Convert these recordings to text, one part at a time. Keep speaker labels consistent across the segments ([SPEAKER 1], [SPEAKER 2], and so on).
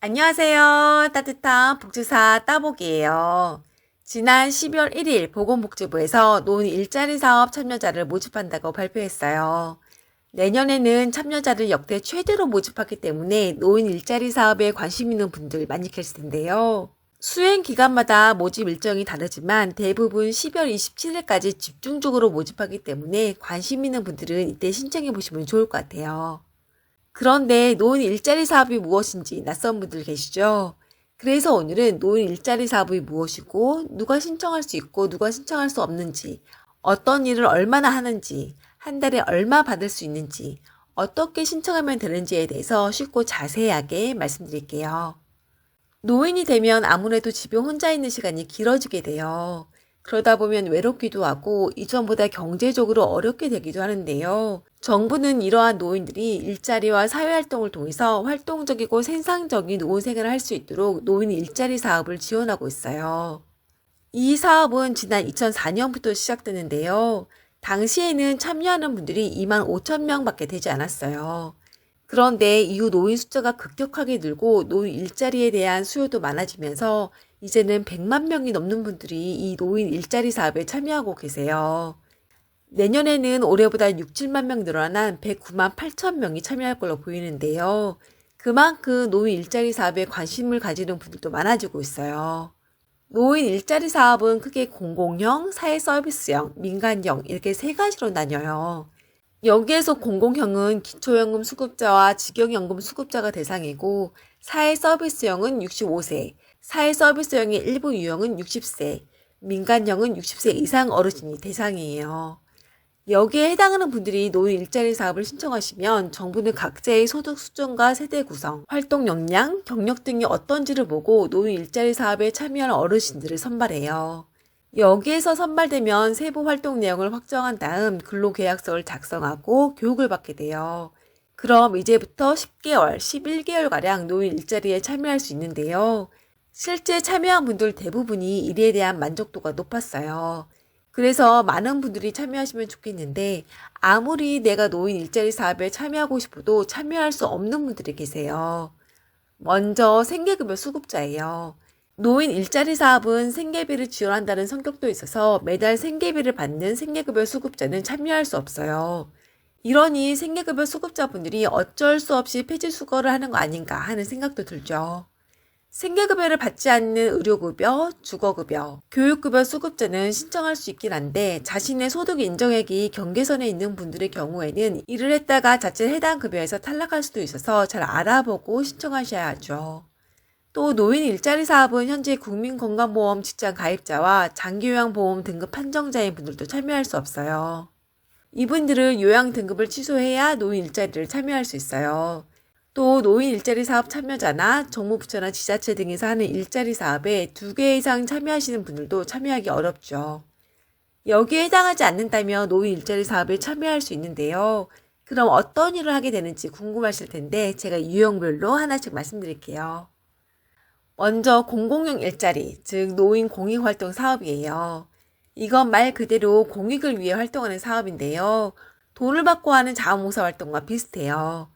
[SPEAKER 1] 안녕하세요. 따뜻한 복지사 따복이에요. 지난 12월 1일 보건복지부에서 노인 일자리 사업 참여자를 모집한다고 발표했어요. 내년에는 참여자를 역대 최대로 모집하기 때문에 노인 일자리 사업에 관심 있는 분들 많이 계실 텐데요. 수행 기간마다 모집 일정이 다르지만 대부분 12월 27일까지 집중적으로 모집하기 때문에 관심 있는 분들은 이때 신청해 보시면 좋을 것 같아요. 그런데 노인 일자리 사업이 무엇인지 낯선 분들 계시죠? 그래서 오늘은 노인 일자리 사업이 무엇이고 누가 신청할 수 있고 누가 신청할 수 없는지, 어떤 일을 얼마나 하는지, 한 달에 얼마 받을 수 있는지, 어떻게 신청하면 되는지에 대해서 쉽고 자세하게 말씀드릴게요. 노인이 되면 아무래도 집에 혼자 있는 시간이 길어지게 돼요. 그러다 보면 외롭기도 하고 이전보다 경제적으로 어렵게 되기도 하는데요. 정부는 이러한 노인들이 일자리와 사회활동을 통해서 활동적이고 생산적인 노후 생활을 할 수 있도록 노인 일자리 사업을 지원하고 있어요. 이 사업은 지난 2004년부터 시작됐는데요. 당시에는 참여하는 분들이 2만 5천 명밖에 되지 않았어요. 그런데 이후 노인 숫자가 급격하게 늘고 노인 일자리에 대한 수요도 많아지면서 이제는 100만 명이 넘는 분들이 이 노인 일자리 사업에 참여하고 계세요. 내년에는 올해보다 6, 7만 명 늘어난 109만 8천 명이 참여할 걸로 보이는데요. 그만큼 노인 일자리 사업에 관심을 가지는 분들도 많아지고 있어요. 노인 일자리 사업은 크게 공공형, 사회서비스형, 민간형 이렇게 세 가지로 나뉘어요. 여기에서 공공형은 기초연금 수급자와 직영연금 수급자가 대상이고 사회서비스형은 65세, 사회서비스형의 일부 유형은 60세, 민간형은 60세 이상 어르신이 대상이에요. 여기에 해당하는 분들이 노인 일자리 사업을 신청하시면 정부는 각자의 소득 수준과 세대 구성, 활동 역량, 경력 등이 어떤지를 보고 노인 일자리 사업에 참여할 어르신들을 선발해요. 여기에서 선발되면 세부 활동 내용을 확정한 다음 근로계약서를 작성하고 교육을 받게 돼요. 그럼 이제부터 10개월, 11개월가량 노인 일자리에 참여할 수 있는데요. 실제 참여한 분들 대부분이 일에 대한 만족도가 높았어요. 그래서 많은 분들이 참여하시면 좋겠는데 아무리 내가 노인 일자리 사업에 참여하고 싶어도 참여할 수 없는 분들이 계세요. 먼저 생계급여 수급자예요. 노인 일자리 사업은 생계비를 지원한다는 성격도 있어서 매달 생계비를 받는 생계급여 수급자는 참여할 수 없어요. 이러니 생계급여 수급자분들이 어쩔 수 없이 폐지 수거를 하는 거 아닌가 하는 생각도 들죠. 생계급여를 받지 않는 의료급여, 주거급여, 교육급여 수급자는 신청할 수 있긴 한데 자신의 소득 인정액이 경계선에 있는 분들의 경우에는 일을 했다가 자칫 해당 급여에서 탈락할 수도 있어서 잘 알아보고 신청하셔야 하죠. 또 노인 일자리 사업은 현재 국민건강보험 직장 가입자와 장기요양보험 등급 판정자인 분들도 참여할 수 없어요. 이분들은 요양 등급을 취소해야 노인 일자리를 참여할 수 있어요. 또 노인 일자리 사업 참여자나 정부부처나 지자체 등에서 하는 일자리 사업에 2개 이상 참여하시는 분들도 참여하기 어렵죠. 여기에 해당하지 않는다면 노인 일자리 사업에 참여할 수 있는데요. 그럼 어떤 일을 하게 되는지 궁금하실 텐데 제가 유형별로 하나씩 말씀드릴게요. 먼저 공공형 일자리, 즉 노인 공익활동 사업이에요. 이건 말 그대로 공익을 위해 활동하는 사업인데요. 돈을 받고 하는 자원봉사 활동과 비슷해요.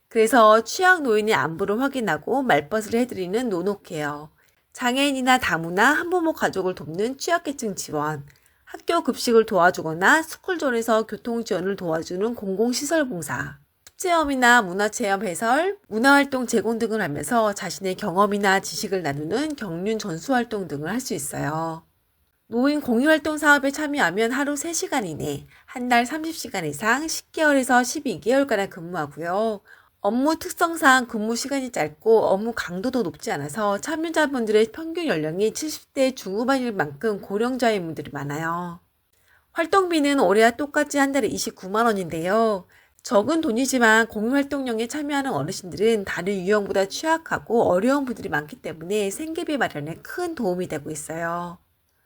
[SPEAKER 1] 그래서 취약 노인의 안부를 확인하고 말벗을 해드리는 노노케어, 장애인이나 다문화, 한부모 가족을 돕는 취약계층 지원, 학교 급식을 도와주거나 스쿨존에서 교통 지원을 도와주는 공공시설 봉사, 체험이나 문화체험 해설, 문화활동 제공 등을 하면서 자신의 경험이나 지식을 나누는 경륜 전수활동 등을 할 수 있어요. 노인 공유활동 사업에 참여하면 하루 3시간 이내, 한 달 30시간 이상 10개월에서 12개월가량 근무하고요. 업무 특성상 근무 시간이 짧고 업무 강도도 높지 않아서 참여자분들의 평균 연령이 70대 중후반일 만큼 고령자인 분들이 많아요. 활동비는 올해와 똑같이 한 달에 29만 원인데요. 적은 돈이지만 공유활동령에 참여하는 어르신들은 다른 유형보다 취약하고 어려운 분들이 많기 때문에 생계비 마련에 큰 도움이 되고 있어요.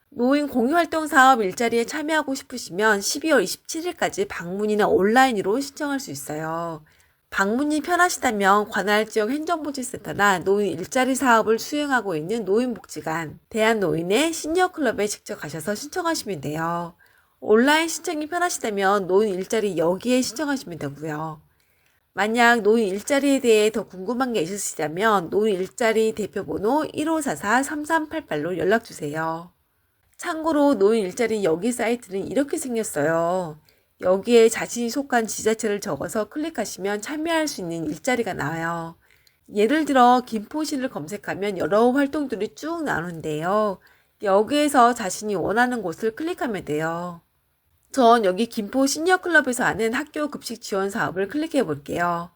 [SPEAKER 1] 노인 공유활동 사업 일자리에 참여하고 싶으시면 12월 27일까지 방문이나 온라인으로 신청할 수 있어요. 방문이 편하시다면 관할 지역 행정복지센터나 노인 일자리 사업을 수행하고 있는 노인복지관, 대한노인의 시니어클럽에 직접 가셔서 신청하시면 돼요. 온라인 신청이 편하시다면 노인 일자리 여기에 신청하시면 되고요. 만약 노인 일자리에 대해 더 궁금한 게 있으시다면 노인 일자리 대표번호 1544-3388로 연락주세요. 참고로 노인 일자리 여기 사이트는 이렇게 생겼어요. 여기에 자신이 속한 지자체를 적어서 클릭하시면 참여할 수 있는 일자리가 나와요. 예를 들어 김포시를 검색하면 여러 활동들이 쭉 나오는데요. 여기에서 자신이 원하는 곳을 클릭하면 돼요. 전 여기 김포 시니어클럽에서 하는 학교 급식 지원 사업을 클릭해 볼게요.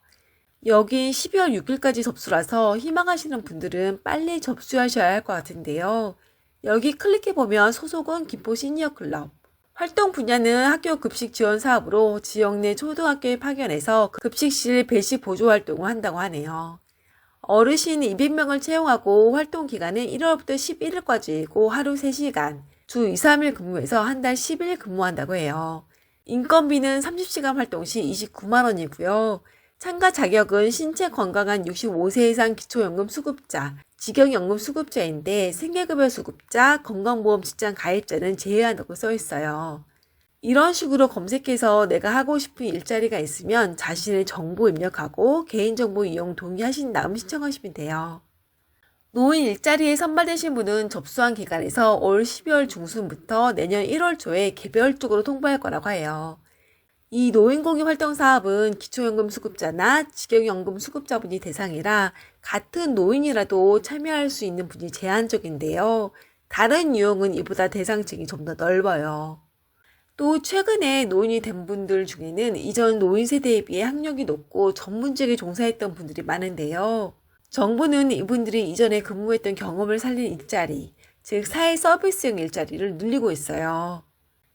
[SPEAKER 1] 여기 12월 6일까지 접수라서 희망하시는 분들은 빨리 접수하셔야 할 것 같은데요. 여기 클릭해 보면 소속은 김포 시니어클럽. 활동 분야는 학교 급식 지원 사업으로 지역 내 초등학교에 파견해서 급식실 배식 보조 활동을 한다고 하네요. 어르신 200명을 채용하고 활동 기간은 1월부터 11일까지이고 하루 3시간, 주 2, 3일 근무해서 한 달 10일 근무한다고 해요. 인건비는 30시간 활동 시 29만 원이고요. 참가 자격은 신체 건강한 65세 이상 기초연금 수급자, 직영연금 수급자인데 생계급여 수급자, 건강보험 직장 가입자는 제외한다고 써 있어요. 이런 식으로 검색해서 내가 하고 싶은 일자리가 있으면 자신의 정보 입력하고 개인정보 이용 동의하신 다음 신청하시면 돼요. 노인 일자리에 선발되신 분은 접수한 기간에서 올 12월 중순부터 내년 1월 초에 개별적으로 통보할 거라고 해요. 이 노인공익 활동 사업은 기초연금 수급자나 직영연금 수급자분이 대상이라 같은 노인이라도 참여할 수 있는 분이 제한적인데요. 다른 유형은 이보다 대상층이 좀 더 넓어요. 또 최근에 노인이 된 분들 중에는 이전 노인 세대에 비해 학력이 높고 전문직에 종사했던 분들이 많은데요. 정부는 이분들이 이전에 근무했던 경험을 살린 일자리, 즉 사회 서비스형 일자리를 늘리고 있어요.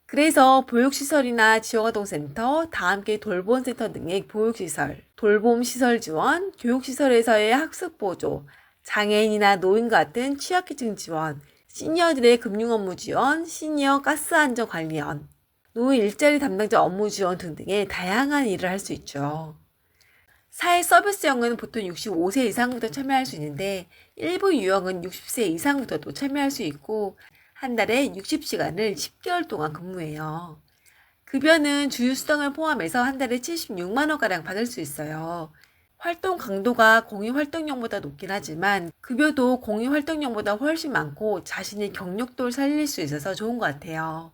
[SPEAKER 1] 그래서 보육시설이나 지역아동센터, 다함께 돌봄센터 등의 보육시설, 돌봄시설 지원, 교육시설에서의 학습보조, 장애인이나 노인 같은 취약계층 지원, 시니어들의 금융업무 지원, 시니어 가스안전관리원, 노인 일자리 담당자 업무 지원 등등의 다양한 일을 할 수 있죠. 사회 서비스형은 보통 65세 이상부터 참여할 수 있는데 일부 유형은 60세 이상부터도 참여할 수 있고 한 달에 60시간을 10개월 동안 근무해요. 급여는 주휴수당을 포함해서 한 달에 76만 원가량 받을 수 있어요. 활동 강도가 공익활동령보다 높긴 하지만 급여도 공익활동령보다 훨씬 많고 자신의 경력도를 살릴 수 있어서 좋은 것 같아요.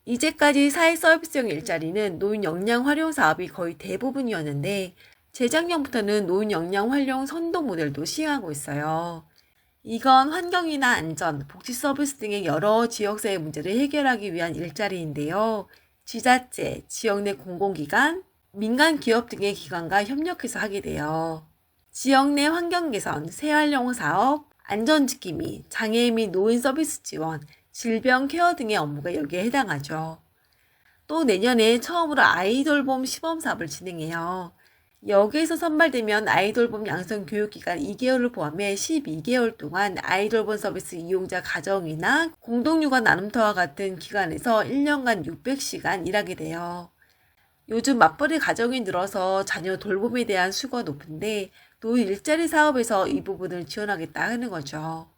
[SPEAKER 1] 이제까지 사회 서비스형 일자리는 노인 역량 활용 사업이 거의 대부분이었는데 재작년부터는 노인 역량 활용 선도 모델도 시행하고 있어요. 이건 환경이나 안전, 복지 서비스 등의 여러 지역사회 문제를 해결하기 위한 일자리인데요. 지자체, 지역 내 공공기관, 민간 기업 등의 기관과 협력해서 하게 돼요. 지역 내 환경 개선, 재활용 사업, 안전지킴이 및 장애인 및 노인 서비스 지원, 질병 케어 등의 업무가 여기에 해당하죠. 또 내년에 처음으로 아이돌봄 시범 사업을 진행해요. 여기에서 선발되면 아이돌봄 양성교육기간 2개월을 포함해 12개월 동안 아이돌봄 서비스 이용자 가정이나 공동육아 나눔터와 같은 기관에서 1년간 600시간 일하게 돼요. 요즘 맞벌이 가정이 늘어서 자녀 돌봄에 대한 수요가 높은데 노인 일자리 사업에서 이 부분을 지원하겠다 하는 거죠.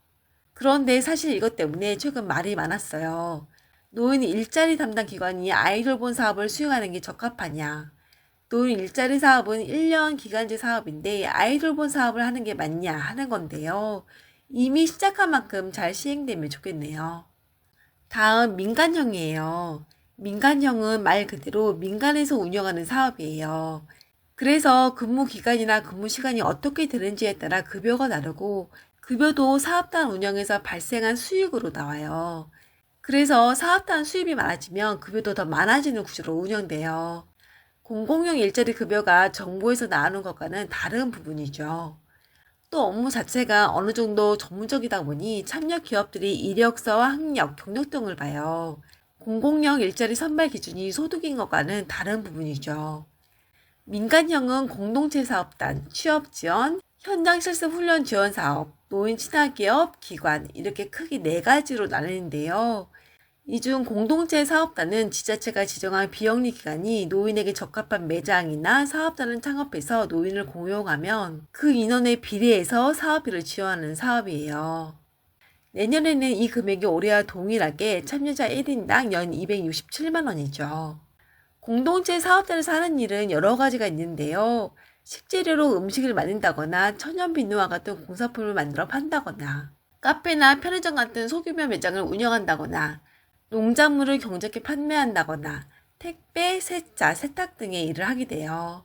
[SPEAKER 1] 그런데 사실 이것 때문에 최근 말이 많았어요. 노인 일자리 담당 기관이 아이돌봄 사업을 수행하는 게 적합하냐. 노인 일자리 사업은 1년 기간제 사업인데 아이돌봄 사업을 하는 게 맞냐 하는 건데요. 이미 시작한 만큼 잘 시행되면 좋겠네요. 다음 민간형이에요. 민간형은 말 그대로 민간에서 운영하는 사업이에요. 그래서 근무 기간이나 근무 시간이 어떻게 되는지에 따라 급여가 다르고 급여도 사업단 운영에서 발생한 수익으로 나와요. 그래서 사업단 수입이 많아지면 급여도 더 많아지는 구조로 운영돼요. 공공용 일자리 급여가 정부에서 나오는 것과는 다른 부분이죠. 또 업무 자체가 어느 정도 전문적이다 보니 참여 기업들이 이력서와 학력, 경력 등을 봐요. 공공용 일자리 선발 기준이 소득인 것과는 다른 부분이죠. 민간형은 공동체 사업단, 취업 지원, 현장 실습 훈련 지원 사업, 노인 친화기업, 기관 이렇게 크게 4가지로 나뉘는데요. 이 중 공동체 사업단은 지자체가 지정한 비영리 기관이 노인에게 적합한 매장이나 사업단을 창업해서 노인을 고용하면 그 인원에 비례해서 사업비를 지원하는 사업이에요. 내년에는 이 금액이 올해와 동일하게 참여자 1인당 연 267만 원이죠. 공동체 사업단에서 하는 일은 여러 가지가 있는데요. 식재료로 음식을 만든다거나 천연비누와 같은 공산품을 만들어 판다거나 카페나 편의점 같은 소규모 매장을 운영한다거나 농작물을 경작해 판매한다거나 택배, 세차, 세탁 등의 일을 하게 돼요.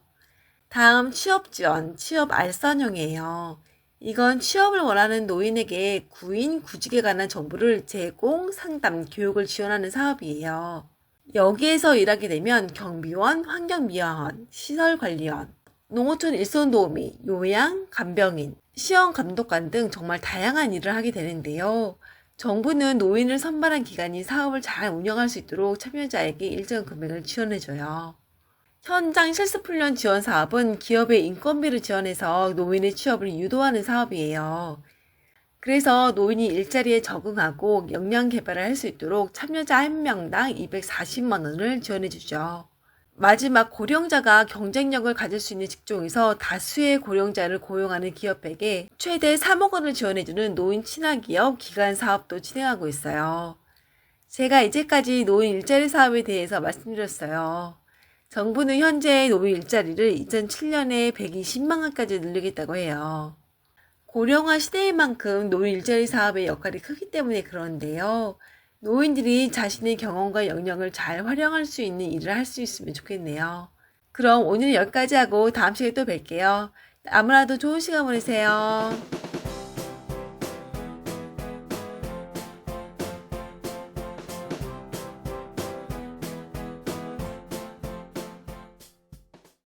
[SPEAKER 1] 다음 취업 지원, 취업 알선형이에요. 이건 취업을 원하는 노인에게 구인, 구직에 관한 정보를 제공, 상담, 교육을 지원하는 사업이에요. 여기에서 일하게 되면 경비원, 환경미화원, 시설관리원, 농어촌 일손도우미, 요양, 간병인, 시험감독관 등 정말 다양한 일을 하게 되는데요. 정부는 노인을 선발한 기관이 사업을 잘 운영할 수 있도록 참여자에게 일정 금액을 지원해줘요. 현장 실습훈련 지원 사업은 기업의 인건비를 지원해서 노인의 취업을 유도하는 사업이에요. 그래서 노인이 일자리에 적응하고 역량 개발을 할 수 있도록 참여자 1명당 240만 원을 지원해주죠. 마지막 고령자가 경쟁력을 가질 수 있는 직종에서 다수의 고령자를 고용하는 기업에게 최대 3억 원을 지원해주는 노인 친화기업 기관 사업도 진행하고 있어요. 제가 이제까지 노인 일자리 사업에 대해서 말씀드렸어요. 정부는 현재 노인 일자리를 2007년에 120만 원까지 늘리겠다고 해요. 고령화 시대인 만큼 노인 일자리 사업의 역할이 크기 때문에 그런데요. 노인들이 자신의 경험과 역량을 잘 활용할 수 있는 일을 할 수 있으면 좋겠네요. 그럼 오늘 여기까지 하고 다음 시간에 또 뵐게요. 아무라도 좋은 시간 보내세요.